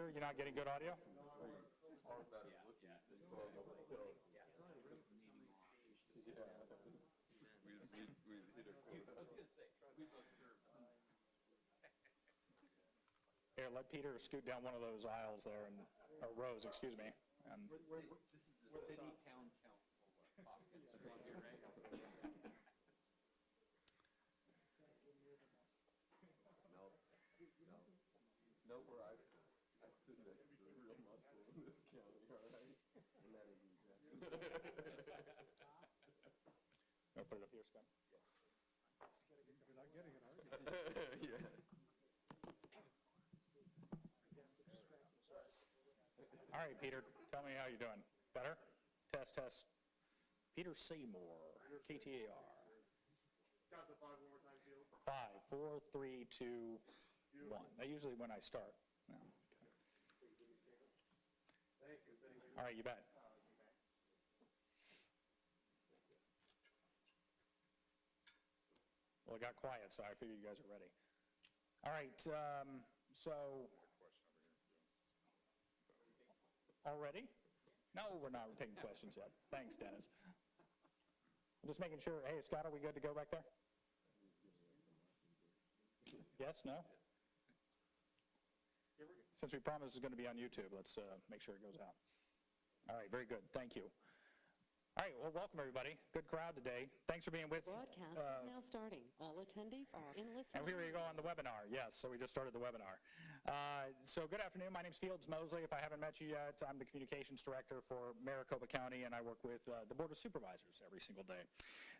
Peter, you're not getting good audio? Here, let Peter scoot down one of those aisles there, or rows, excuse me. And This is the city town council pocket. No, where I stood next to the real muscle in this county, all right? And that is exactly. I'll put it up here, Scott. You're not getting it, are you? Yeah. All right, Peter, tell me how you're doing. Better? Test, test. Peter Seymour, KTAR. Count to 5 one more time, Field. 5, 4, 3, 2, 1. That's usually when I start. No, okay. Thank you, thank you. All right, you bet. Well, it got quiet, so I figured you guys are ready. All right, so... Already? No, we're not taking questions yet. Thanks, Dennis. I'm just making sure. Hey, Scott, are we good to go back there? Yes, no? Since we promised it's going to be on YouTube, let's make sure it goes out. All right, very good. Thank you. All right, well, welcome, everybody. Good crowd today. Thanks for being with Broadcast is now starting. All attendees are in listen. And here we go on the webinar. Yes, so we just started the webinar. So good afternoon. My name's Fields Mosley. If I haven't met you yet, I'm the communications director for Maricopa County, and I work with the Board of Supervisors every single day.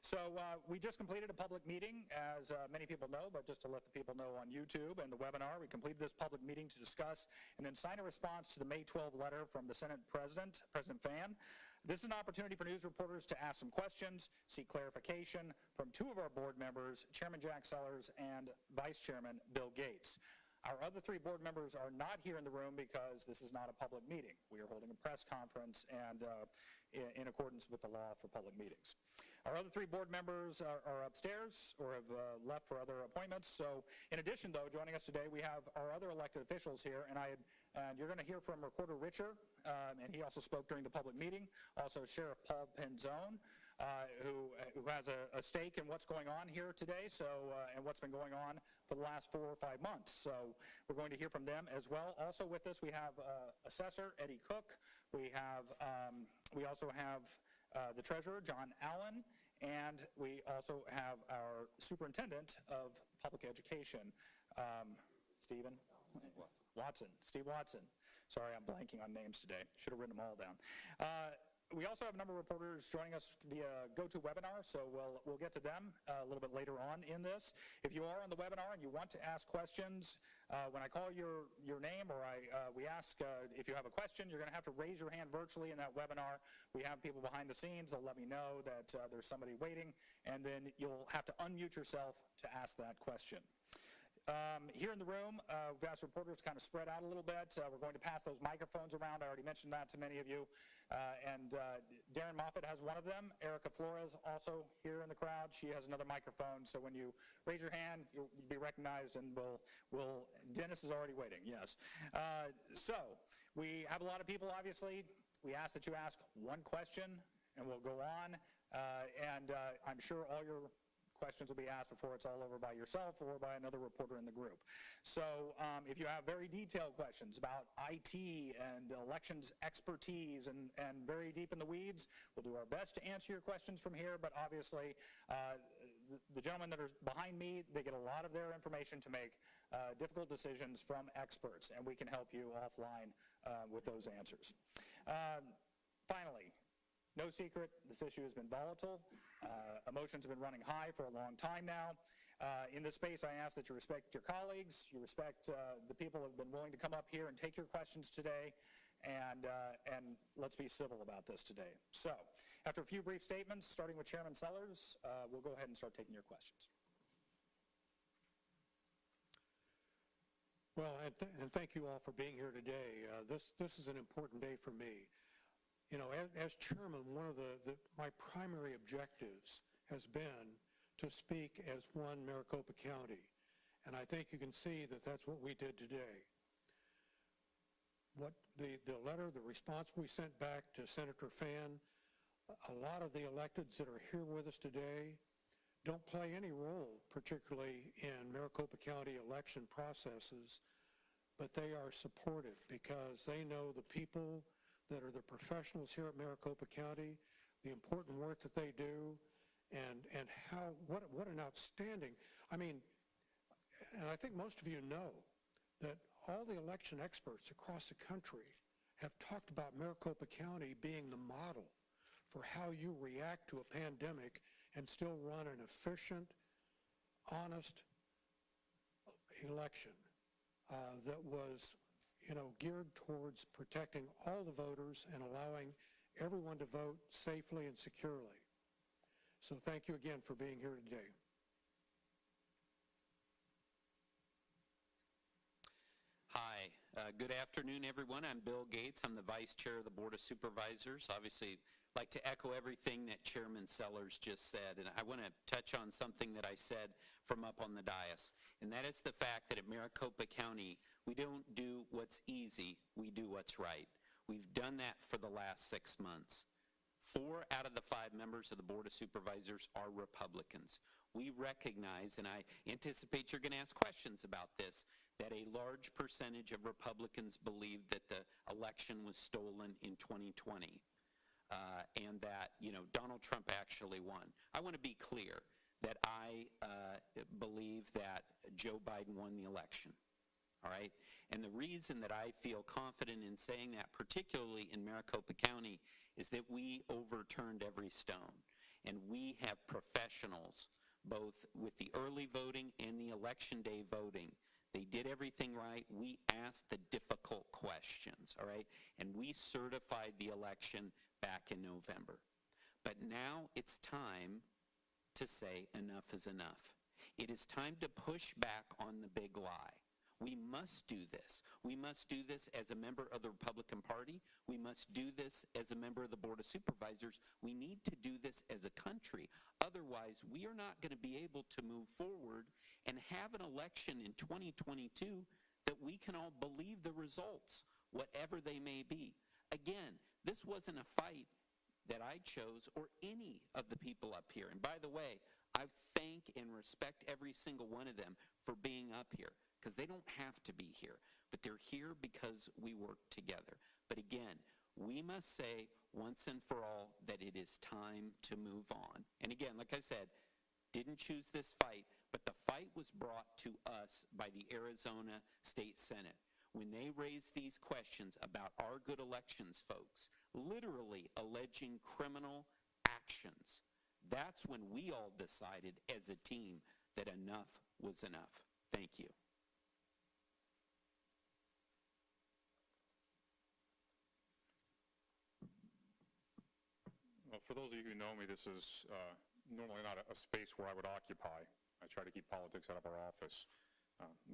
So we just completed a public meeting, as many people know, but just to let the people know on YouTube and the webinar, we completed this public meeting to discuss and then sign a response to the May 12 letter from the Senate President, President Fan. This is an opportunity for news reporters to ask some questions, seek clarification from two of our board members, Chairman Jack Sellers and Vice Chairman Bill Gates. Our other three board members are not here in the room because this is not a public meeting. We are holding a press conference and in accordance with the law for public meetings. Our other three board members are upstairs or have left for other appointments. So in addition, though, joining us today, we have our other elected officials here, and you're going to hear from Recorder Richer, and he also spoke during the public meeting. Also, Sheriff Paul Penzone, who has a stake in what's going on here today, and what's been going on for the last 4 or 5 months. So we're going to hear from them as well. Also with us, we have Assessor Eddie Cook. We also have the Treasurer, John Allen, and we also have our Superintendent of Public Education, Steve Watson. Sorry, I'm blanking on names today. Should have written them all down. We also have a number of reporters joining us via GoToWebinar, so we'll get to them a little bit later on in this. If you are on the webinar and you want to ask questions, when I call your name or we ask if you have a question, you're going to have to raise your hand virtually in that webinar. We have people behind the scenes. They'll let me know that there's somebody waiting, and then you'll have to unmute yourself to ask that question. Here in the room, we've asked reporters to kind of spread out a little bit. We're going to pass those microphones around. I already mentioned that to many of you. And Darren Moffitt has one of them. Erica Flores also here in the crowd. She has another microphone. So when you raise your hand, you'll be recognized, and Dennis is already waiting, yes. So we have a lot of people, obviously. We ask that you ask one question, and we'll go on. I'm sure all your questions will be asked before it's all over by yourself or by another reporter in the group. So if you have very detailed questions about IT and elections expertise and very deep in the weeds, we'll do our best to answer your questions from here, but obviously the gentlemen that are behind me, they get a lot of their information to make difficult decisions from experts, and we can help you offline with those answers. Finally, no secret, this issue has been volatile. Emotions have been running high for a long time now. In this space, I ask that you respect your colleagues, you respect the people who have been willing to come up here and take your questions today, and let's be civil about this today. So, after a few brief statements, starting with Chairman Sellers, we'll go ahead and start taking your questions. Well, and thank you all for being here today. This is an important day for me. You know, as chairman, one of my primary objectives has been to speak as one Maricopa County, and I think you can see that that's what we did today. what the letter, the response we sent back to Senator Fan, a lot of the electeds that are here with us today don't play any role, particularly in Maricopa County election processes, but they are supportive because they know the people that are the professionals here at Maricopa County, the important work that they do, and how, what an outstanding, I mean, and I think most of you know that all the election experts across the country have talked about Maricopa County being the model for how you react to a pandemic and still run an efficient, honest election that was, geared towards protecting all the voters and allowing everyone to vote safely and securely. So thank you again for being here today. Hi, good afternoon, everyone. I'm Bill Gates. I'm the Vice Chair of the Board of Supervisors. Obviously, I'd like to echo everything that Chairman Sellers just said, and I want to touch on something that I said from up on the dais, and that is the fact that at Maricopa County, we don't do what's easy, we do what's right. We've done that for the last 6 months. 4 out of the 5 members of the Board of Supervisors are Republicans. We recognize, and I anticipate you're going to ask questions about this, that a large percentage of Republicans believe that the election was stolen in 2020 and that, Donald Trump actually won. I want to be clear that I believe that Joe Biden won the election. All right? And the reason that I feel confident in saying that, particularly in Maricopa County, is that we overturned every stone. And we have professionals, both with the early voting and the election day voting. They did everything right. We asked the difficult questions, all right? And we certified the election back in November. But now it's time to say enough is enough. It is time to push back on the big lie. We must do this. We must do this as a member of the Republican Party. We must do this as a member of the Board of Supervisors. We need to do this as a country. Otherwise, we are not going to be able to move forward and have an election in 2022 that we can all believe the results, whatever they may be. Again, this wasn't a fight that I chose or any of the people up here. And by the way, I thank and respect every single one of them for being up here, because they don't have to be here, but they're here because we work together. But again, we must say once and for all that it is time to move on. And again, like I said, didn't choose this fight, but the fight was brought to us by the Arizona State Senate. When they raised these questions about our good elections, folks, literally alleging criminal actions, that's when we all decided as a team that enough was enough. Thank you. Well, for those of you who know me, this is normally not a space where I would occupy. I try to keep politics out of our office.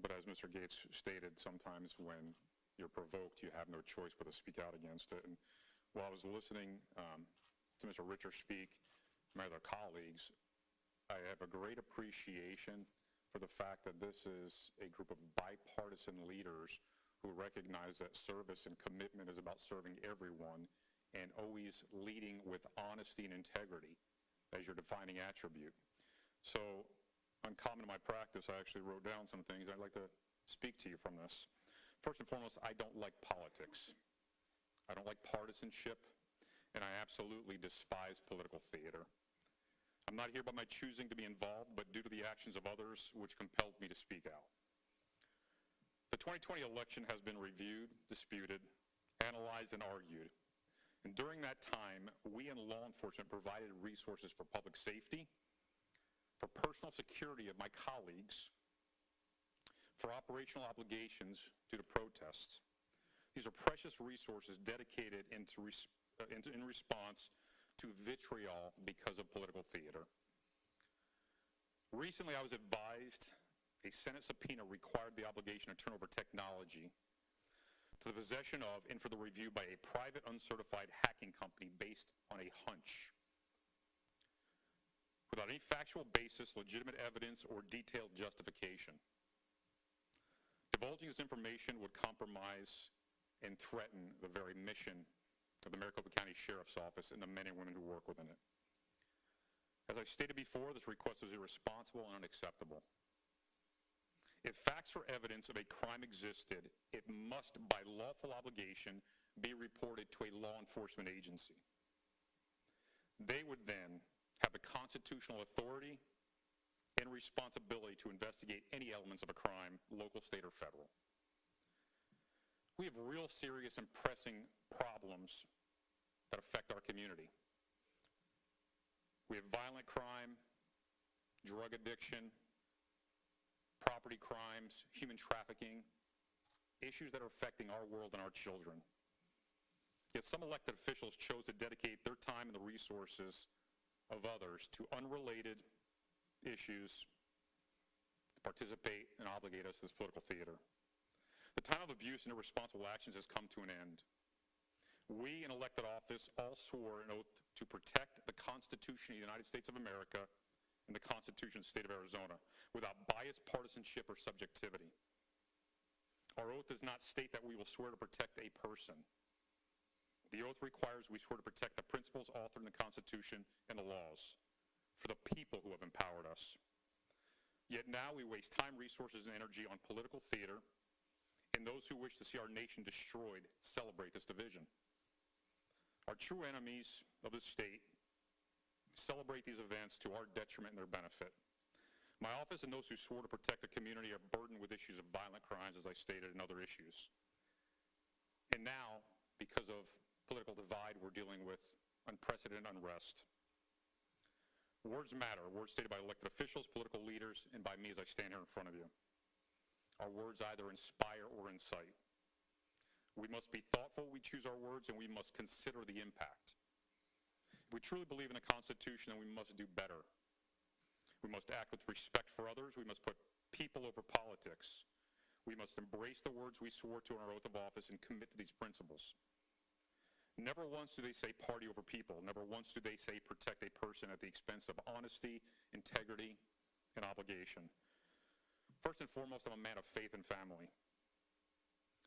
But as Mr. Gates stated, sometimes when you're provoked, you have no choice but to speak out against it. And while I was listening to Mr. Richer speak, my other colleagues, I have a great appreciation for the fact that this is a group of bipartisan leaders who recognize that service and commitment is about serving everyone and always leading with honesty and integrity as your defining attribute. So, uncommon in my practice, I actually wrote down some things. I'd like to speak to you from this. First and foremost, I don't like politics. I don't like partisanship, and I absolutely despise political theater. I'm not here by my choosing to be involved, but due to the actions of others, which compelled me to speak out. The 2020 election has been reviewed, disputed, analyzed, and argued. And during that time, we in law enforcement provided resources for public safety, for personal security of my colleagues, for operational obligations due to protests. These are precious resources dedicated in response to vitriol because of political theater. Recently, I was advised a Senate subpoena required the obligation to turn over technology to the possession of and for the review by a private uncertified hacking company based on a hunch, without any factual basis, legitimate evidence, or detailed justification. Divulging this information would compromise and threaten the very mission of the Maricopa County Sheriff's Office and the men and women who work within it. As I stated before, this request is irresponsible and unacceptable. If facts or evidence of a crime existed, it must, by lawful obligation, be reported to a law enforcement agency. They would then have the constitutional authority and responsibility to investigate any elements of a crime, local, state, or federal. We have real serious and pressing problems that affect our community. We have violent crime, drug addiction, property crimes, human trafficking, issues that are affecting our world and our children. Yet some elected officials chose to dedicate their time and the resources of others to unrelated issues, to participate and obligate us to this political theater. The time of abuse and irresponsible actions has come to an end. We in elected office all swore an oath to protect the Constitution of the United States of America and the Constitution of the state of Arizona without bias, partisanship, or subjectivity. Our oath does not state that we will swear to protect a person. The oath requires we swear to protect the principles authored in the Constitution and the laws for the people who have empowered us. Yet now we waste time, resources, and energy on political theater, and those who wish to see our nation destroyed celebrate this division. Our true enemies of the state celebrate these events to our detriment and their benefit. My office and those who swore to protect the community are burdened with issues of violent crimes, as I stated, and other issues. And now, because of political divide, we're dealing with unprecedented unrest. Words matter. Words stated by elected officials, political leaders, and by me as I stand here in front of you. Our words either inspire or incite. We must be thoughtful when we choose our words, and we must consider the impact. If we truly believe in the Constitution, then we must do better. We must act with respect for others. We must put people over politics. We must embrace the words we swore to in our oath of office and commit to these principles. Never once do they say party over people. Never once do they say protect a person at the expense of honesty, integrity, and obligation. First and foremost, I'm a man of faith and family.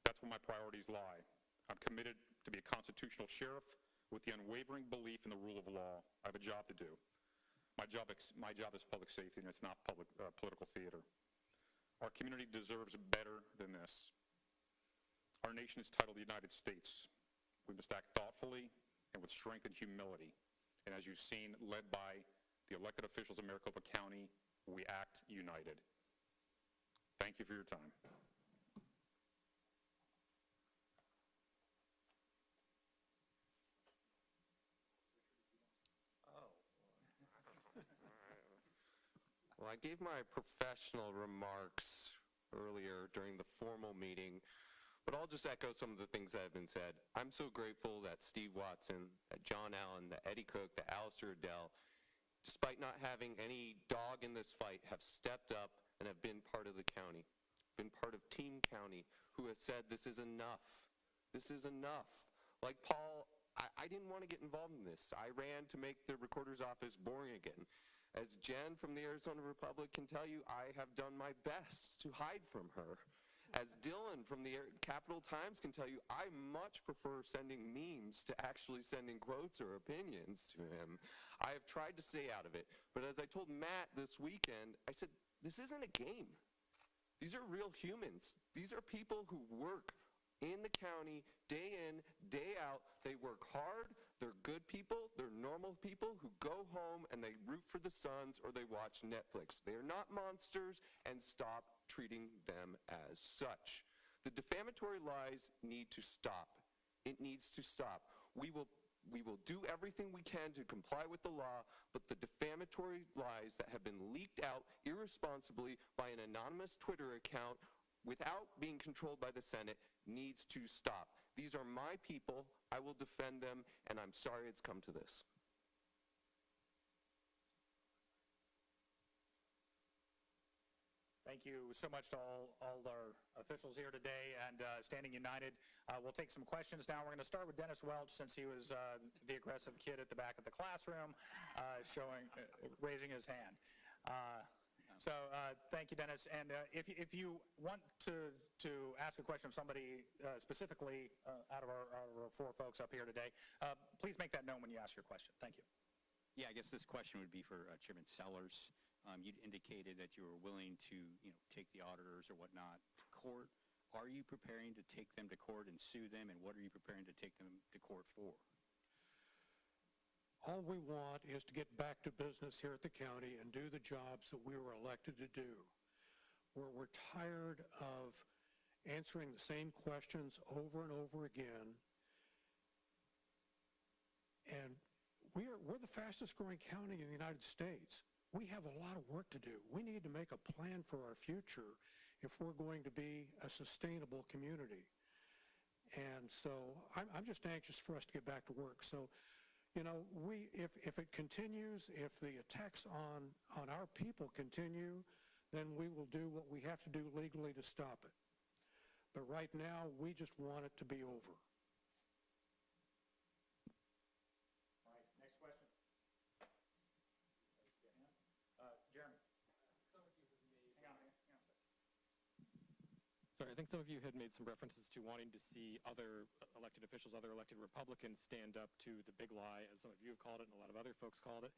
That's where my priorities lie. I'm committed to be a constitutional sheriff with the unwavering belief in the rule of law. I have a job to do. My job is public safety, and it's not political theater. Our community deserves better than this. Our nation is titled the United States. We must act thoughtfully and with strength and humility. And as you've seen, led by the elected officials of Maricopa County, we act united. Thank you for your time. Well, I gave my professional remarks earlier during the formal meeting, but I'll just echo some of the things that have been said. I'm so grateful that Steve Watson, that John Allen, that Eddie Cook, that Alistair Adele, despite not having any dog in this fight, have stepped up and have been part of the county, been part of Team County, who has said this is enough. This is enough. Like Paul, I didn't want to get involved in this. I ran to make the recorder's office boring again. As Jen from the Arizona Republic can tell you, I have done my best to hide from her. As Dylan from the Capital Times can tell you, I much prefer sending memes to actually sending quotes or opinions to him. I have tried to stay out of it. But as I told Matt this weekend, I said, this isn't a game. These are real humans. These are people who work in the county day in, day out. They work hard. They're good people. They're normal people who go home and they root for the Suns or they watch Netflix. They are not monsters, and stop treating them as such. The defamatory lies need to stop. It needs to stop. We will do everything we can to comply with the law, but the defamatory lies that have been leaked out irresponsibly by an anonymous Twitter account without being controlled by the Senate needs to stop. These are my people. I will defend them, and I'm sorry it's come to this. Thank you so much to all our officials here today, and standing united. We'll take some questions now. We're going to start with Dennis Welch, since he was the aggressive kid at the back of the classroom, raising his hand. So thank you, Dennis. And if you want to ask a question of somebody specifically out of our 4 folks up here today, please make that known when you ask your question. Thank you. Yeah, I guess this question would be for Chairman Sellers. You'd indicated that you were willing to, take the auditors or whatnot to court. Are you preparing to take them to court and sue them, and what are you preparing to take them to court for? All we want is to get back to business here at the county and do the jobs that we were elected to do. We're tired of answering the same questions over and over again. And we're the fastest growing county in the United States. We have a lot of work to do. We need to make a plan for our future if we're going to be a sustainable community. And so I'm just anxious for us to get back to work. So, if it continues, if the attacks on our people continue, then we will do what we have to do legally to stop it. But right now, we just want it to be over. All right, next question. Jeremy. Sorry, I think some of you had made some references to wanting to see other elected officials, other elected Republicans stand up to the big lie, as some of you have called it and a lot of other folks called it.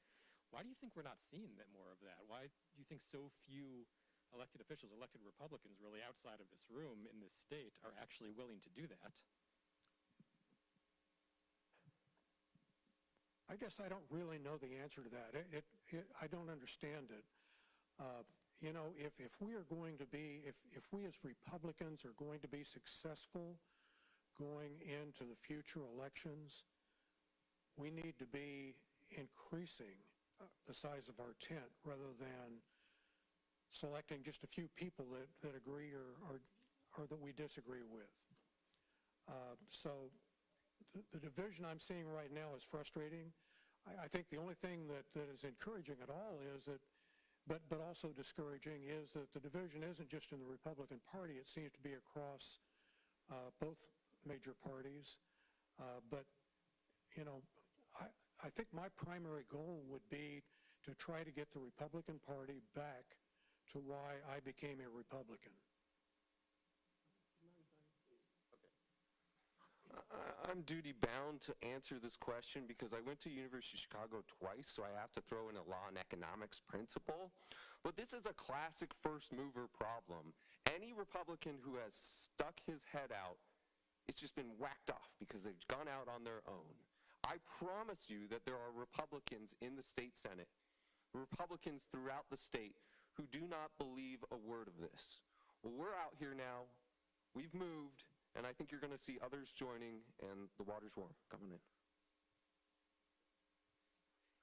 Why do you think we're not seeing that more of that? Why do you think so few elected officials, elected Republicans really outside of this room in this state are actually willing to do that? I guess I don't really know the answer to that. I don't understand it. If we are going to be, if we as Republicans are going to be successful going into the future elections, we need to be increasing the size of our tent rather than selecting just a few people that agree or that we disagree with. So the division I'm seeing right now is frustrating. I think the only thing that is encouraging at all is that but also discouraging is that the division isn't just in the Republican Party. It seems to be across both major parties. But I think my primary goal would be to try to get the Republican Party back to why I became a Republican. I'm duty-bound to answer this question because I went to University of Chicago twice, so I have to throw in a law and economics principle. But this is a classic first-mover problem. Any Republican who has stuck his head out, it's just been whacked off because they've gone out on their own. I promise you that there are Republicans in the state Senate, Republicans throughout the state, who do not believe a word of this. Well, we're out here now. We've moved. And I think you're going to see others joining, and the water's warm coming in.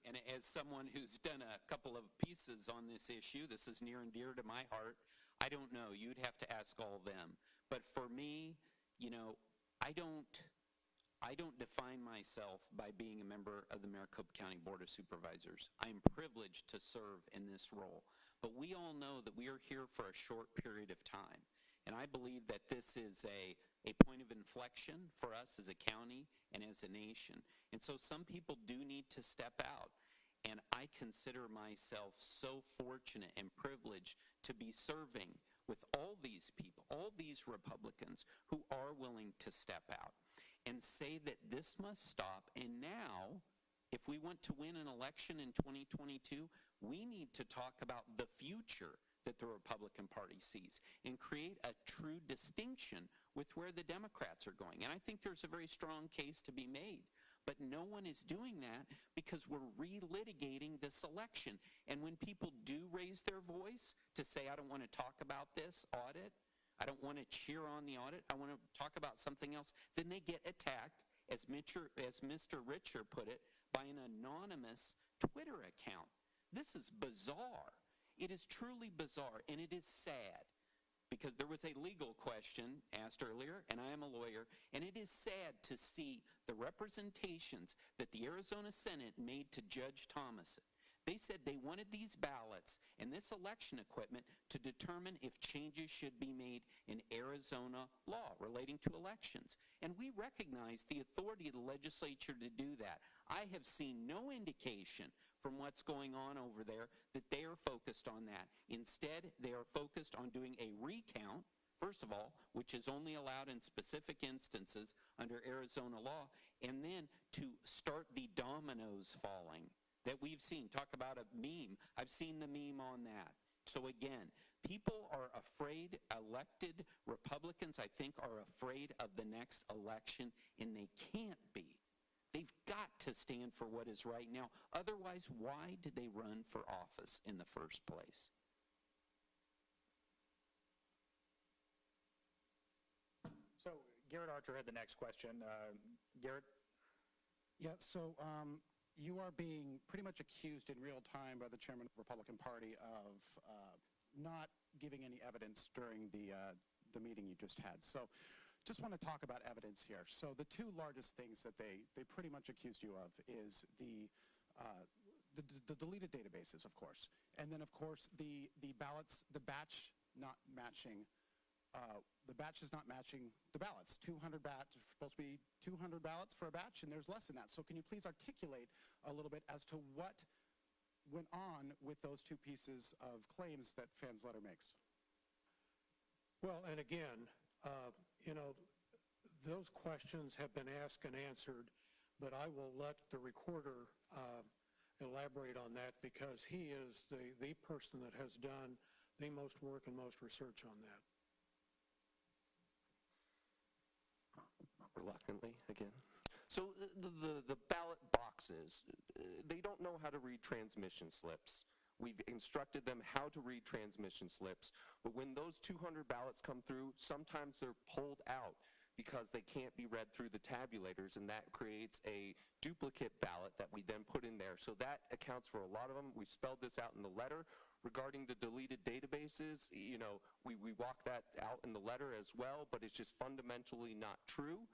And as someone who's done a couple of pieces on this issue, this is near and dear to my heart. I don't know. You'd have to ask all them. But for me, I don't define myself by being a member of the Maricopa County Board of Supervisors. I'm privileged to serve in this role. But we all know that we are here for a short period of time. And I believe that this is a point of inflection for us as a county and as a nation. And so some people do need to step out. And I consider myself so fortunate and privileged to be serving with all these people, all these Republicans who are willing to step out and say that this must stop. And now, if we want to win an election in 2022, we need to talk about the future that the Republican Party sees and create a true distinction with where the Democrats are going. And I think there's a very strong case to be made. But no one is doing that because we're relitigating this election. And when people do raise their voice to say, I don't want to talk about this audit, I don't want to cheer on the audit, I want to talk about something else, then they get attacked, as Mr. Richer put it, by an anonymous Twitter account. This is bizarre. It is truly bizarre, and it is sad, because there was a legal question asked earlier, and I am a lawyer, and it is sad to see the representations that the Arizona Senate made to Judge Thomason. They said they wanted these ballots and this election equipment to determine if changes should be made in Arizona law relating to elections. And we recognize the authority of the legislature to do that. I have seen no indication from what's going on over there, that they are focused on that. Instead, they are focused on doing a recount, first of all, which is only allowed in specific instances under Arizona law, and then to start the dominoes falling that we've seen. Talk about a meme. I've seen the meme on that. So again, people are afraid, elected Republicans, I think, are afraid of the next election, and they can't be. They've got to stand for what is right now. Otherwise, why did they run for office in the first place? So Garrett Archer had the next question. Garrett? Yeah, so you are being pretty much accused in real time by the chairman of the Republican Party of not giving any evidence during the meeting you just had. So just want to talk about evidence here. So the two largest things that they pretty much accused you of is the deleted databases, of course, and then, of course, the ballots, the batch not matching. The batch is not matching the ballots. 200 batch, supposed to be 200 ballots for a batch, and there's less than that. So can you please articulate a little bit as to what went on with those two pieces of claims that Fan's letter makes? Well, and again, you know, those questions have been asked and answered, but I will let the recorder elaborate on that because he is the person that has done the most work and most research on that. Reluctantly, again. So the ballot boxes, they don't know how to read transmission slips. We've instructed them how to read transmission slips, but when those 200 ballots come through, sometimes they're pulled out because they can't be read through the tabulators, and that creates a duplicate ballot that we then put in there. So that accounts for a lot of them. We spelled this out in the letter. Regarding the deleted databases, you know, we walk that out in the letter as well, but it's just fundamentally not true.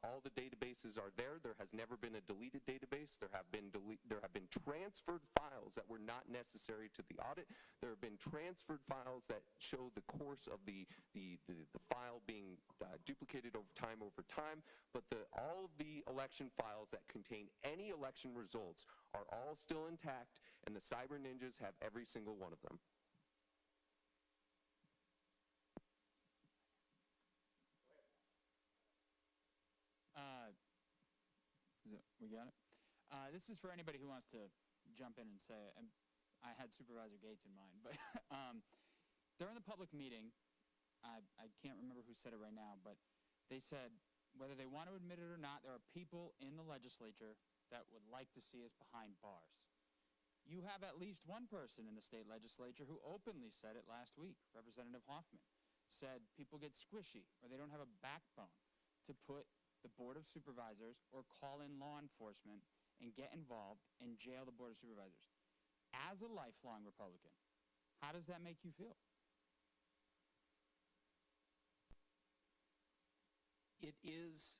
All the databases are there. There has never been a deleted database. There have been transferred files that were not necessary to the audit. There have been transferred files that show the course of the file being duplicated over time, but all of the election files that contain any election results are all still intact, and the cyber ninjas have every single one of them. We got it? This is for anybody who wants to jump in and say, and I had Supervisor Gates in mind, but during the public meeting, I can't remember who said it right now, but they said, whether they want to admit it or not, there are people in the legislature that would like to see us behind bars. You have at least one person in the state legislature who openly said it last week. Representative Hoffman said people get squishy or they don't have a backbone to put the Board of Supervisors or call in law enforcement and get involved and jail the Board of Supervisors. As a lifelong Republican, how does that make you feel? It is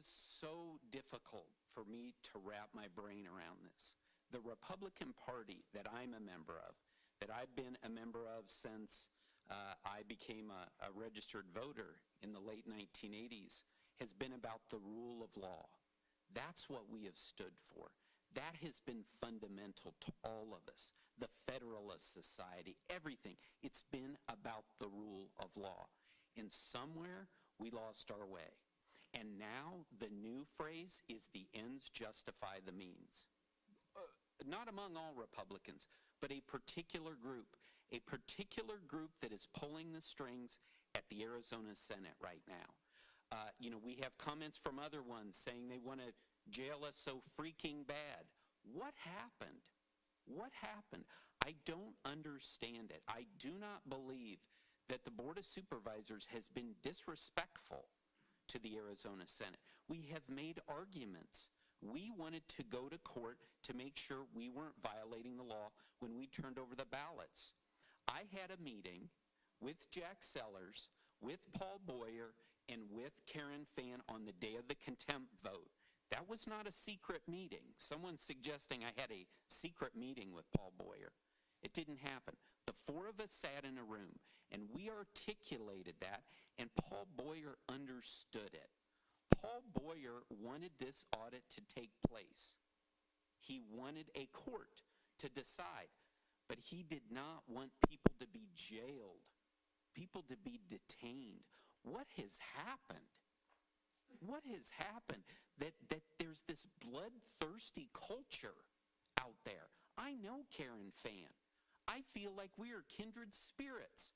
so difficult for me to wrap my brain around this. The Republican Party that I'm a member of, that I've been a member of since I became a registered voter in the late 1980s, has been about the rule of law. That's what we have stood for. That has been fundamental to all of us, the Federalist Society, everything. It's been about the rule of law. And somewhere, we lost our way. And now the new phrase is the ends justify the means. Not among all Republicans, but a particular group that is pulling the strings at the Arizona Senate right now. You know, we have comments from other ones saying they want to jail us so freaking bad. What happened? What happened? I don't understand it. I do not believe that the Board of Supervisors has been disrespectful to the Arizona Senate. We have made arguments. We wanted to go to court to make sure we weren't violating the law when we turned over the ballots. I had a meeting with Jack Sellers, with Paul Boyer, and with Karen Fan on the day of the contempt vote. That was not a secret meeting. Someone's suggesting I had a secret meeting with Paul Boyer. It didn't happen. The four of us sat in a room, and we articulated that, and Paul Boyer understood it. Paul Boyer wanted this audit to take place. He wanted a court to decide, but he did not want people to be jailed, people to be detained. What has happened? What has happened that there's this bloodthirsty culture out there? I know Karen Fan. I feel like we are kindred spirits.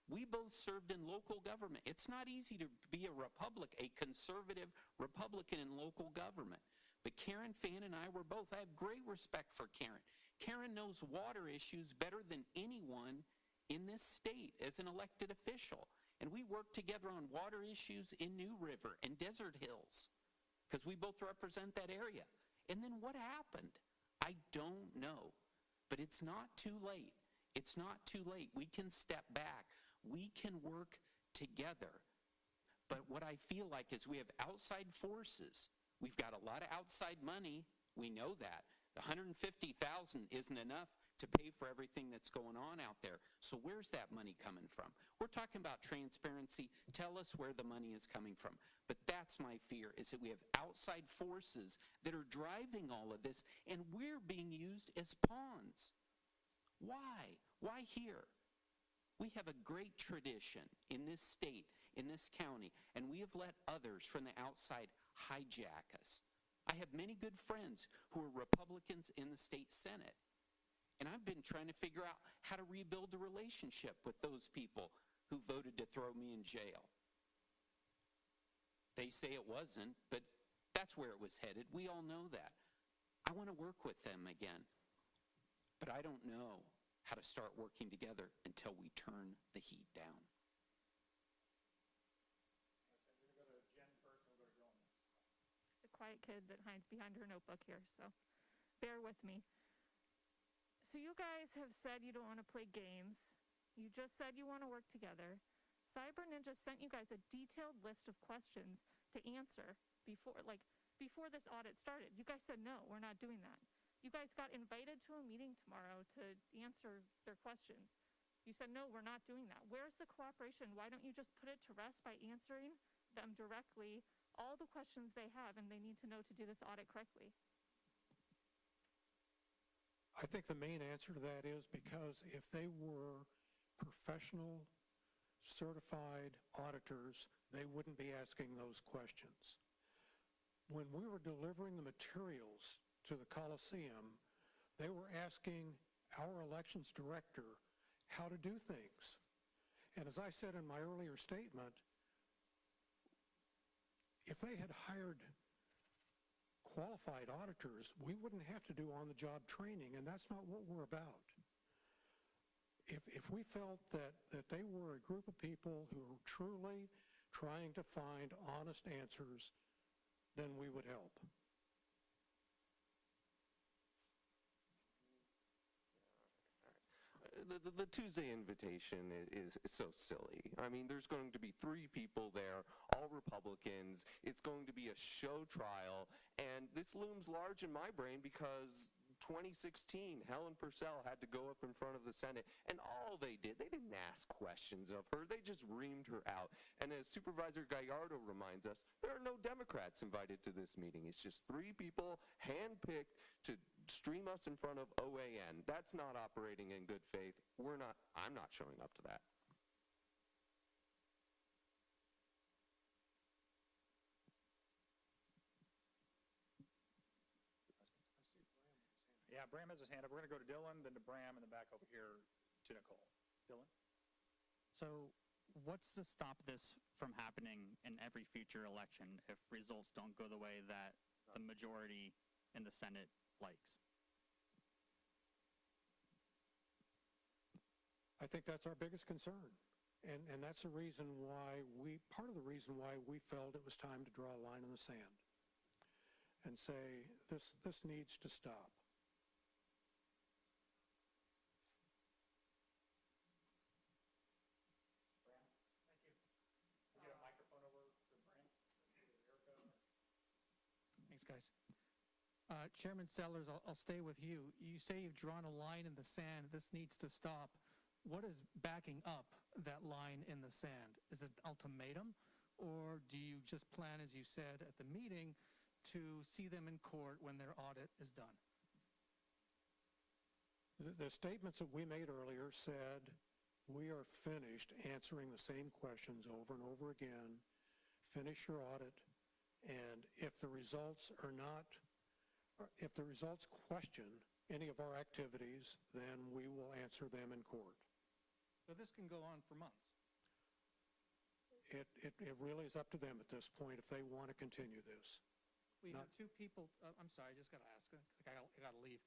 We both served in local government. It's not easy to be a conservative Republican in local government. But Karen Fan and I were both. I have great respect for Karen. Karen knows water issues better than anyone in this state as an elected official. And we worked together on water issues in New River and Desert Hills because we both represent that area. And then what happened? I don't know. But it's not too late. It's not too late. We can step back. We can work together. But what I feel like is we have outside forces. We've got a lot of outside money. We know that. The $150,000 isn't enough to pay for everything that's going on out there. So where's that money coming from? We're talking about transparency. Tell us where the money is coming from. But that's my fear, is that we have outside forces that are driving all of this, and we're being used as pawns. Why? Why here? We have a great tradition in this state, in this county, and we have let others from the outside hijack us. I have many good friends who are Republicans in the state Senate. And I've been trying to figure out how to rebuild a relationship with those people who voted to throw me in jail. They say it wasn't, but that's where it was headed. We all know that. I want to work with them again. But I don't know how to start working together until we turn the heat down. The quiet kid that hides behind her notebook here, so bear with me. So you guys have said you don't want to play games. You just said you want to work together. Cyber Ninja sent you guys a detailed list of questions to answer before this audit started. You guys said, no, we're not doing that. You guys got invited to a meeting tomorrow to answer their questions. You said, no, we're not doing that. Where's the cooperation? Why don't you just put it to rest by answering them directly all the questions they have and they need to know to do this audit correctly? I think the main answer to that is because if they were professional, certified auditors, they wouldn't be asking those questions. When we were delivering the materials to the Coliseum, they were asking our elections director how to do things. And as I said in my earlier statement, if they had hired qualified auditors, we wouldn't have to do on-the-job training, and that's not what we're about. If we felt that they were a group of people who were truly trying to find honest answers, then we would help. The Tuesday invitation is so silly. I mean, there's going to be 3 people there, all Republicans. It's going to be a show trial, and this looms large in my brain because 2016, Helen Purcell had to go up in front of the Senate, and all they didn't ask questions of her. They just reamed her out. And as Supervisor Gallardo reminds us, there are no Democrats invited to this meeting. It's just 3 people handpicked to stream us in front of OAN. That's not operating in good faith. I'm not showing up to that. Yeah, Bram has his hand up. We're going to go to Dylan, then to Bram, and then back over here to Nicole. Dylan? So what's to stop this from happening in every future election if results don't go the way that the majority in the Senate likes? I think that's our biggest concern. And that's the reason why part of the reason why we felt it was time to draw a line in the sand and say, this needs to stop. Thanks, guys. Chairman Sellers, I'll stay with you. You say you've drawn a line in the sand. This needs to stop. What is backing up that line in the sand? Is it an ultimatum, or do you just plan, as you said at the meeting, to see them in court when their audit is done? The statements that we made earlier said, we are finished answering the same questions over and over again. Finish your audit, and if the results question any of our activities, then we will answer them in court. So this can go on for months. It really is up to them at this point if they want to continue this. We had two people, I'm sorry, I just got to ask, because I got to leave.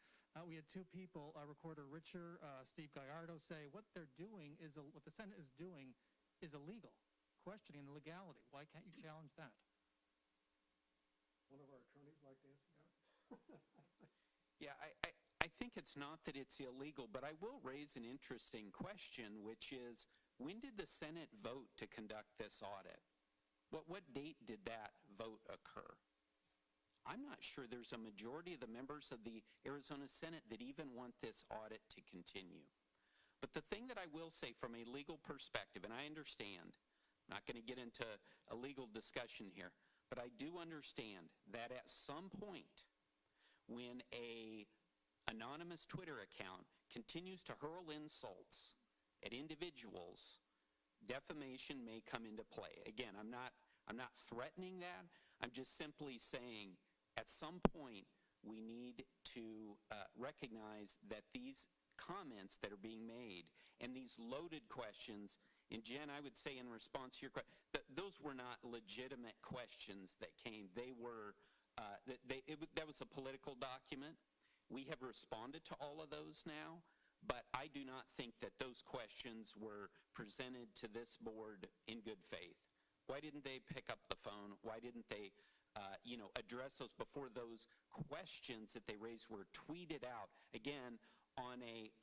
We had two people, Recorder Richer, Steve Gallardo, say what they're doing is, what the Senate is doing is illegal, questioning the legality. Why can't you challenge that? One of our attorneys like to answer that? Yeah, I think it's not that it's illegal, but I will raise an interesting question, which is, when did the Senate vote to conduct this audit? What date did that vote occur? I'm not sure there's a majority of the members of the Arizona Senate that even want this audit to continue. But the thing that I will say from a legal perspective, and I understand, I'm not going to get into a legal discussion here, but I do understand that at some point, when a anonymous Twitter account continues to hurl insults at individuals, defamation may come into play. Again, I'm not threatening that. I'm just simply saying at some point we need to recognize that these comments that are being made and these loaded questions, and Jen, I would say in response to your question, those were not legitimate questions that came. They were, that was a political document. We have responded to all of those now, but I do not think that those questions were presented to this board in good faith. Why didn't they pick up the phone? Why didn't they address those before those questions that they raised were tweeted out? Again,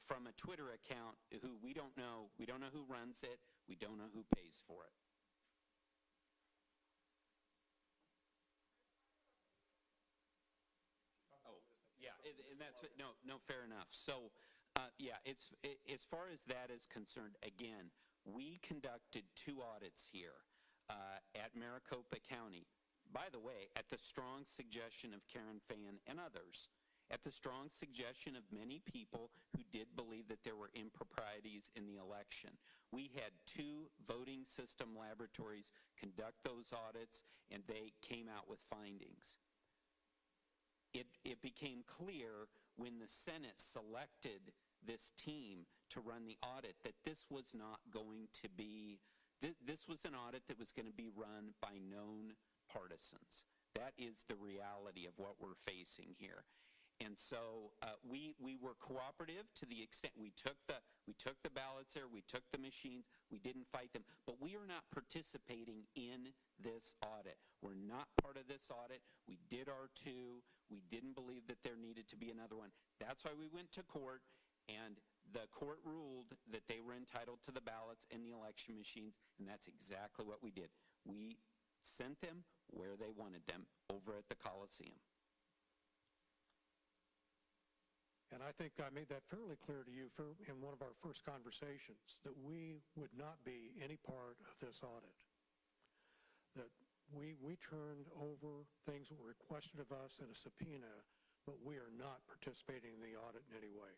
from a Twitter account who we don't know who runs it, we don't know who pays for it. Oh, yeah, and that's, no, fair enough. So, yeah, as far as that is concerned, again, we conducted 2 audits here at Maricopa County. By the way, at the strong suggestion of Karen Fan and others, at the strong suggestion of many people who did believe that there were improprieties in the election. We had 2 voting system laboratories conduct those audits, and they came out with findings. It became clear when the Senate selected this team to run the audit that this was not going to be, this was an audit that was going to be run by known partisans. That is the reality of what we're facing here. And so we were cooperative to the extent we took the ballots there, we took the machines, we didn't fight them, but we are not participating in this audit. We're not part of this audit. We did our 2. We didn't believe that there needed to be another one. That's why we went to court, and the court ruled that they were entitled to the ballots and the election machines, and that's exactly what we did. We sent them where they wanted them, over at the Coliseum. And I think I made that fairly clear to you in one of our first conversations, that we would not be any part of this audit. That we turned over things that were requested of us in a subpoena, but we are not participating in the audit in any way.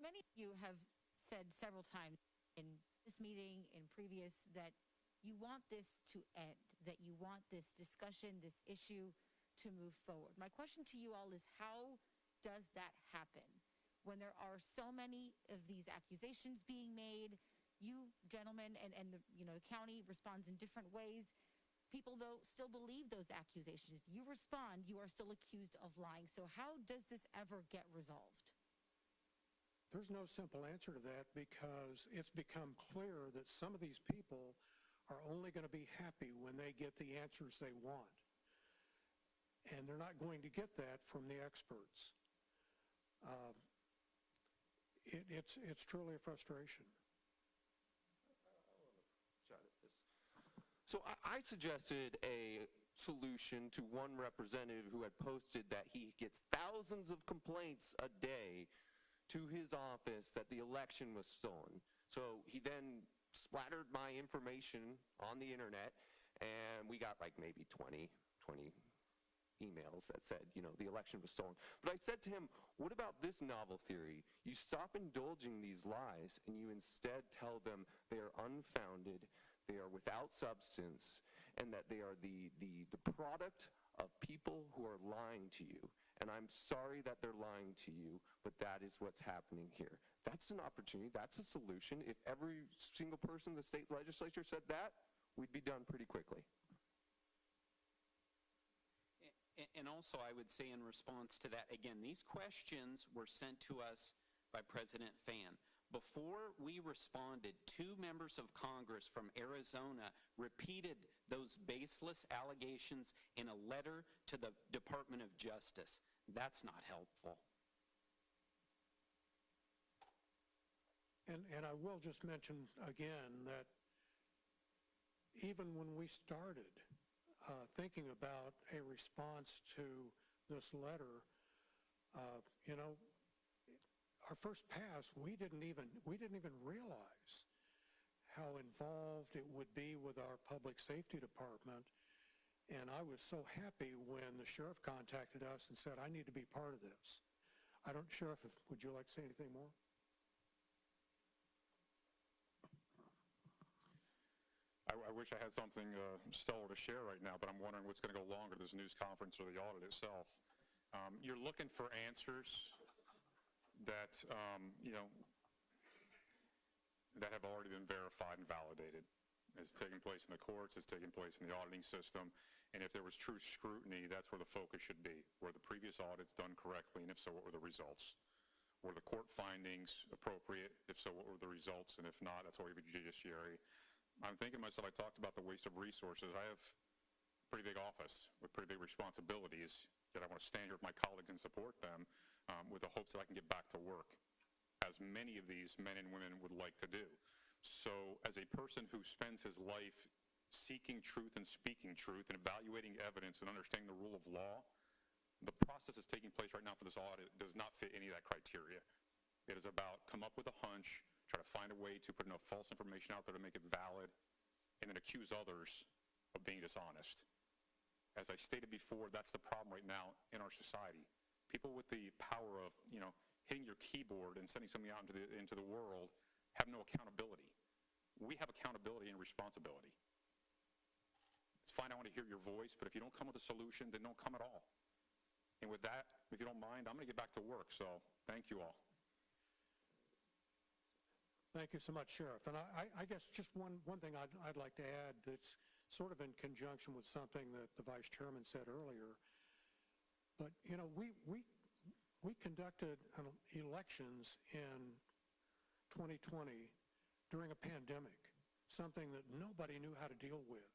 Many of you have said several times in this meeting, in previous, that you want this to end, that you want this discussion, this issue to move forward. My question to you all is, how does that happen when there are so many of these accusations being made? You gentlemen and the county responds in different ways. People, though, still believe those accusations. You respond, you are still accused of lying. So how does this ever get resolved? There's no simple answer to that, because it's become clear that some of these people are only going to be happy when they get the answers they want. And they're not going to get that from the experts. It's truly a frustration. So I suggested a solution to one representative who had posted that he gets thousands of complaints a day to his office that the election was stolen. So he then splattered my information on the internet, and we got like maybe 20 20 emails that said, the election was stolen. But I said to him, what about this novel theory? You stop indulging these lies and you instead tell them they are unfounded, they are without substance, and that they are the product of people who are lying to you. And I'm sorry that they're lying to you, but that is what's happening here. That's an opportunity. That's a solution. If every single person in the state legislature said that, we'd be done pretty quickly. And also, I would say in response to that, again, these questions were sent to us by President Fan. Before we responded, 2 members of Congress from Arizona repeated those baseless allegations in a letter to the Department of Justice. That's not helpful. And I will just mention again that even when we started thinking about a response to this letter, our first pass, we didn't even realize how involved it would be with our public safety department. And I was so happy when the sheriff contacted us and said, I need to be part of this. Sheriff, would you like to say anything more? I wish I had something stellar to share right now, but I'm wondering what's going to go longer, this news conference or the audit itself. You're looking for answers that, that have already been verified and validated. It's taking place in the courts, it's taking place in the auditing system, and if there was true scrutiny, that's where the focus should be. Were the previous audits done correctly, and if so, what were the results? Were the court findings appropriate? If so, what were the results? And if not, that's why we have a judiciary. I'm thinking to myself, I talked about the waste of resources. I have a pretty big office with pretty big responsibilities, yet I want to stand here with my colleagues and support them with the hopes that I can get back to work, as many of these men and women would like to do. So as a person who spends his life seeking truth and speaking truth and evaluating evidence and understanding the rule of law, the process that's taking place right now for this audit does not fit any of that criteria. It is about come up with a hunch, try to find a way to put enough false information out there to make it valid, and then accuse others of being dishonest. As I stated before, that's the problem right now in our society. People with the power of, hitting your keyboard and sending something out into the world have no accountability. We have accountability and responsibility. It's fine, I want to hear your voice, but if you don't come with a solution, then don't come at all. And with that, if you don't mind, I'm going to get back to work, so thank you all. Thank you so much, Sheriff. And I guess just one thing I'd like to add that's sort of in conjunction with something that the Vice Chairman said earlier. But, we conducted elections in 2020 during a pandemic, something that nobody knew how to deal with,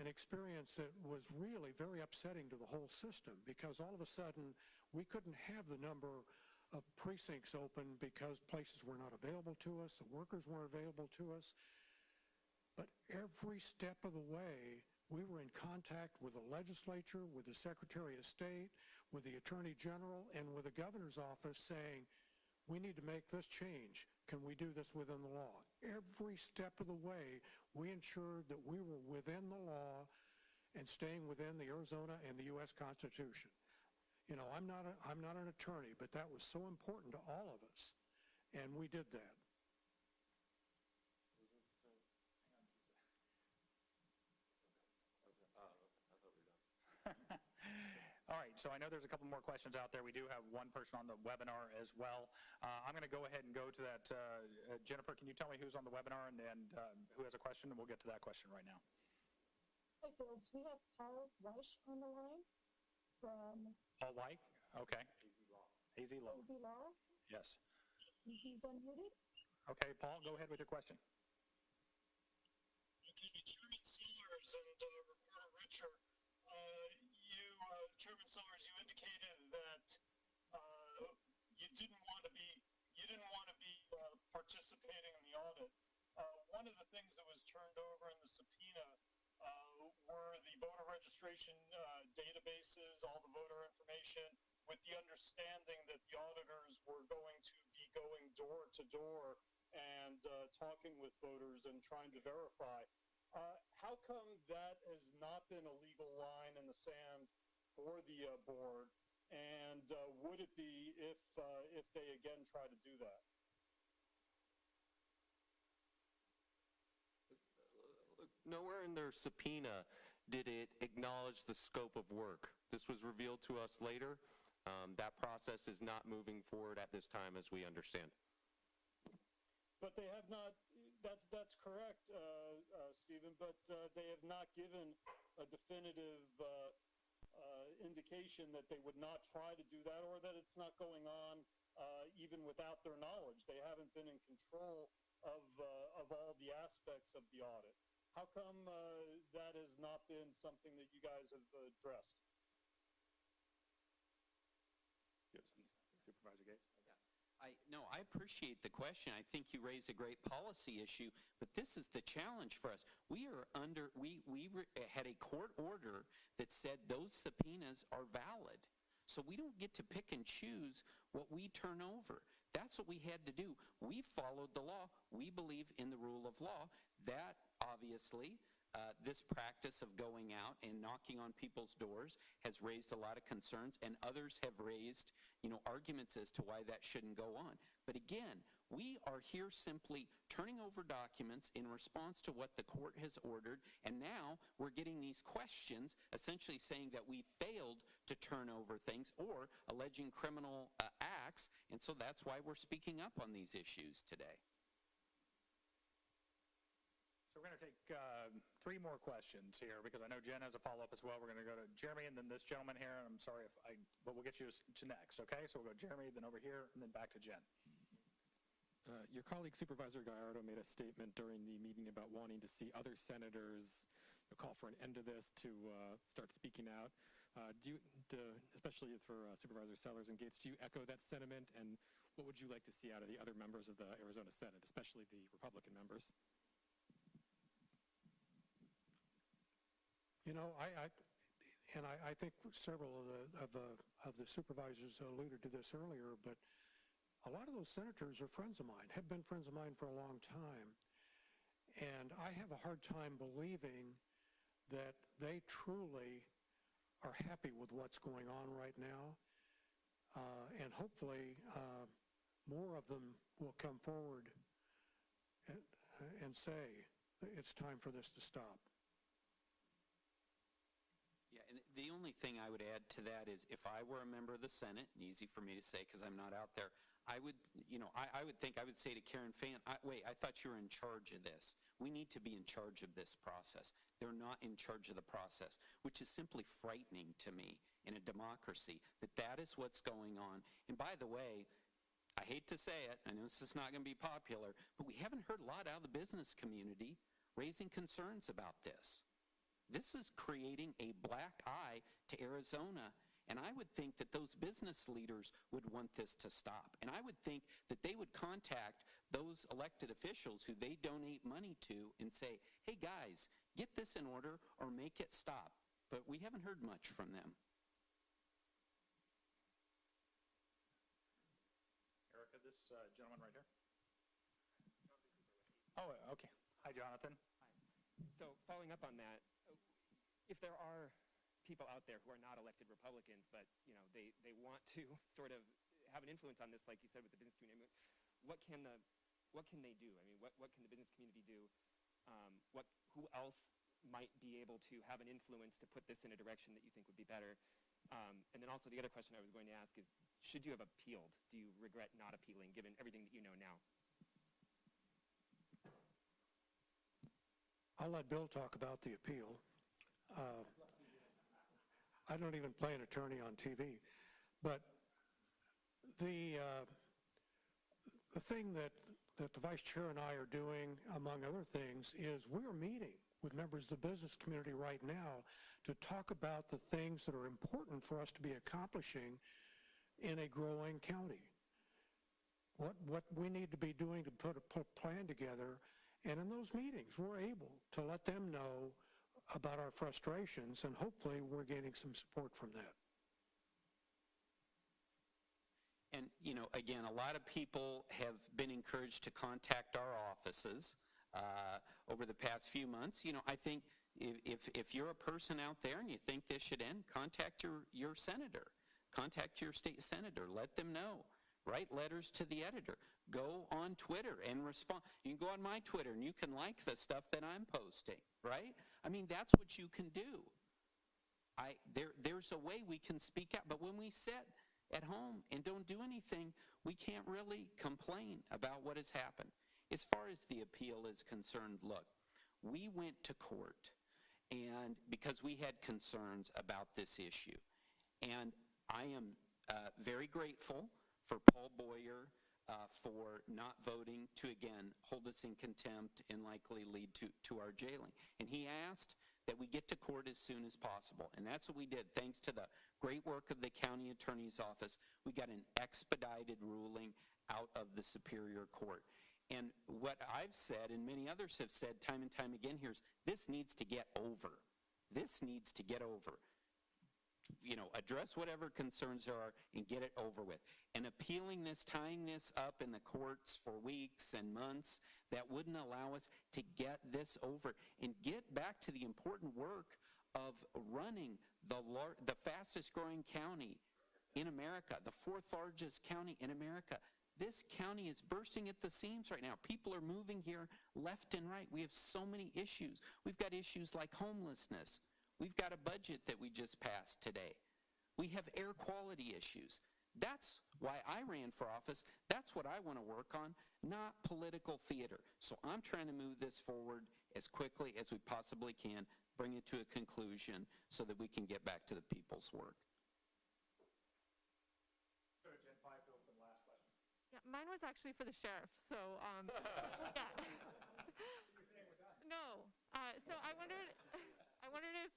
an experience that was really very upsetting to the whole system because all of a sudden we couldn't have the number of precincts open because places were not available to us, the workers weren't available to us. But every step of the way, we were in contact with the legislature, with the Secretary of State, with the Attorney General, and with the Governor's office saying, we need to make this change. Can we do this within the law? Every step of the way, we ensured that we were within the law and staying within the Arizona and the U.S. Constitution. I'm not an attorney, but that was so important to all of us, and we did that. All right, so I know there's a couple more questions out there. We do have one person on the webinar as well. I'm going to go ahead and go to that. Jennifer, can you tell me who's on the webinar and who has a question? And we'll get to that question right now. Hi, Fields. We have Paul Weish on the line from... Paul White? Okay. AZ Law. AZ Law. Yes. He's unmuted. Okay, Paul, go ahead with your question. Okay, Chairman Sellers and Reporter Richard, Chairman Sellers, you indicated that you didn't want to be participating in the audit. One of the things that was turned over in the subpoena were the voter registration databases, all the voter information, with the understanding that the auditors were going to be going door to door and talking with voters and trying to verify. how come that has not been a legal line in the sand for the board? And would it be if they again try to do that? Nowhere in their subpoena did it acknowledge the scope of work. This was revealed to us later. That process is not moving forward at this time, as we understand. But they have not, that's correct, Stephen, but they have not given a definitive indication that they would not try to do that, or that it's not going on even without their knowledge. They haven't been in control of all the aspects of the audit. How come that has not been something that you guys have addressed? Supervisor Gates? No, I appreciate the question. I think you raise a great policy issue, but this is the challenge for us. We had a court order that said those subpoenas are valid. So we don't get to pick and choose what we turn over. That's what we had to do. We followed the law. We believe in the rule of law. That, obviously, this practice of going out and knocking on people's doors has raised a lot of concerns, and others have raised, arguments as to why that shouldn't go on. But again, we are here simply turning over documents in response to what the court has ordered, and now we're getting these questions essentially saying that we failed to turn over things or alleging criminal acts, and so that's why we're speaking up on these issues today. So we're going to take 3 more questions here, because I know Jen has a follow-up as well. We're going to go to Jeremy and then this gentleman here, and I'm sorry but we'll get you to next, okay? So we'll go Jeremy, then over here, and then back to Jen. Your colleague Supervisor Gallardo made a statement during the meeting about wanting to see other senators call for an end to this, to start speaking out. Especially for Supervisor Sellers and Gates, do you echo that sentiment, and what would you like to see out of the other members of the Arizona Senate, especially the Republican members? I think several of the supervisors alluded to this earlier, but a lot of those senators are friends of mine, have been friends of mine for a long time, and I have a hard time believing that they truly are happy with what's going on right now, and hopefully more of them will come forward and say it's time for this to stop. Yeah, and the only thing I would add to that is if I were a member of the Senate, and easy for me to say because I'm not out there, I would say to Karen Fan, wait, I thought you were in charge of this. We need to be in charge of this process. They're not in charge of the process, which is simply frightening to me in a democracy, that is what's going on. And by the way, I hate to say it, I know this is not going to be popular, but we haven't heard a lot out of the business community raising concerns about this. This is creating a black eye to Arizona, and I would think that those business leaders would want this to stop. And I would think that they would contact those elected officials who they donate money to and say, hey guys, get this in order or make it stop. But we haven't heard much from them. Erica, this gentleman right here. Oh, okay. Hi, Jonathan. Hi. So following up on that, if there are people out there who are not elected Republicans, but they want to sort of have an influence on this, like you said, with the business community, what can they do? I mean, what can the business community do? Who else might be able to have an influence to put this in a direction that you think would be better? And then also the other question I was going to ask is, should you have appealed? Do you regret not appealing, given everything that you know now? I'll let Bill talk about the appeal. I don't even play an attorney on TV, but the thing that the Vice Chair and I are doing, among other things, is we're meeting with members of the business community right now to talk about the things that are important for us to be accomplishing in a growing county. What we need to be doing to put a plan together, and in those meetings we're able to let them know about our frustrations, and hopefully we're gaining some support from that. And, again, a lot of people have been encouraged to contact our offices. over the past few months. I think if you're a person out there and you think this should end, contact your senator. Contact your state senator. Let them know. Write letters to the editor. Go on Twitter and respond. You can go on my Twitter and you can like the stuff that I'm posting, right? I mean, that's what you can do. There's a way we can speak out, but when we sit at home and don't do anything, we can't really complain about what has happened. As far as the appeal is concerned, look, we went to court and because we had concerns about this issue. And I am very grateful for Paul Boyer for not voting to, again, hold us in contempt and likely lead to our jailing. And he asked that we get to court as soon as possible. And that's what we did. Thanks to the great work of the county attorney's office, we got an expedited ruling out of the Superior Court. And what I've said, and many others have said time and time again here, is this needs to get over. This needs to get over. Address whatever concerns there are and get it over with. And appealing this, tying this up in the courts for weeks and months, that wouldn't allow us to get this over and get back to the important work of running the fastest growing county in America, the fourth largest county in America. This county is bursting at the seams right now. People are moving here left and right. We have so many issues. We've got issues like homelessness. We've got a budget that we just passed today. We have air quality issues. That's why I ran for office. That's what I want to work on, not political theater. So I'm trying to move this forward as quickly as we possibly can, bring it to a conclusion so that we can get back to the people's work. Yeah, mine was actually for the sheriff, so, yeah. No, so I wondered if,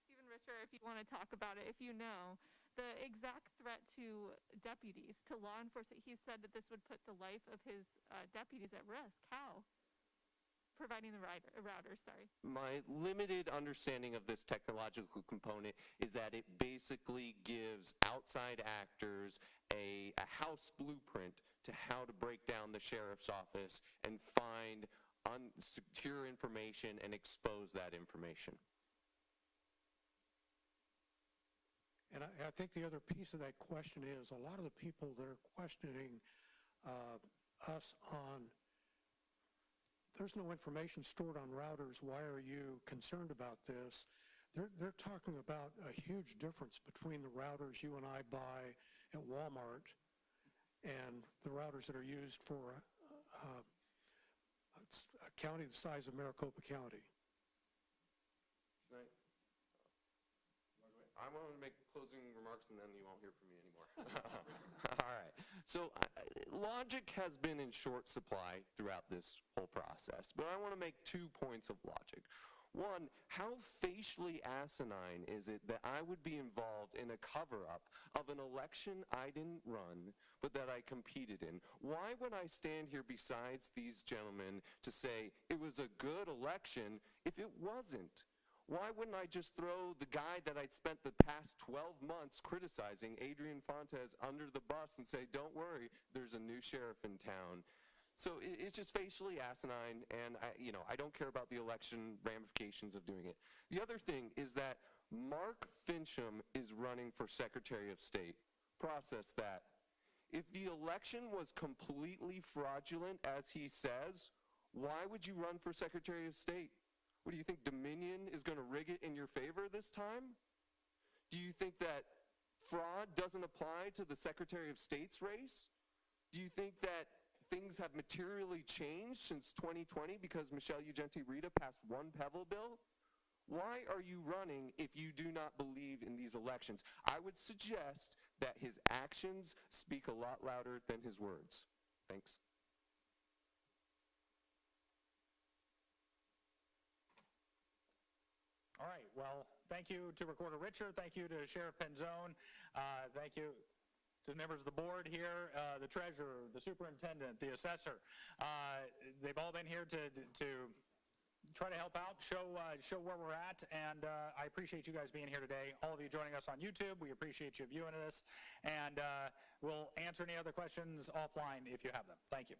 Stephen Richer, if you want to talk about it, if you know, the exact threat to deputies, to law enforcement. He said that this would put the life of his deputies at risk. How? Providing the routers, sorry. My limited understanding of this technological component is that it basically gives outside actors a house blueprint to how to break down the sheriff's office and find secure information and expose that information. And I think the other piece of that question is a lot of the people that are questioning us on, there's no information stored on routers, why are you concerned about this? They're talking about a huge difference between the routers you and I buy at Walmart and the routers that are used for a county the size of Maricopa County. Right. I want to make closing remarks and then you won't hear from me anymore. All right. So logic has been in short supply throughout this whole process, but I want to make 2 points of logic. One, how facially asinine is it that I would be involved in a cover-up of an election I didn't run, but that I competed in? Why would I stand here besides these gentlemen to say it was a good election if it wasn't? Why wouldn't I just throw the guy that I'd spent the past 12 months criticizing, Adrian Fontes, under the bus and say, don't worry, there's a new sheriff in town? So it's just facially asinine, and I don't care about the election ramifications of doing it. The other thing is that Mark Fincham is running for Secretary of State. Process that. If the election was completely fraudulent, as he says, why would you run for Secretary of State? What, do you think Dominion is going to rig it in your favor this time? Do you think that fraud doesn't apply to the Secretary of State's race? Do you think that things have materially changed since 2020 because Michelle Ugenti-Rita passed one Pebble bill? Why are you running if you do not believe in these elections? I would suggest that his actions speak a lot louder than his words. Thanks. All right, well, thank you to Recorder Richer, thank you to Sheriff Penzone, thank you to the members of the board here, the treasurer, the superintendent, the assessor. They've all been here to try to help out, show where we're at, and I appreciate you guys being here today. All of you joining us on YouTube, we appreciate you viewing this, and we'll answer any other questions offline if you have them. Thank you.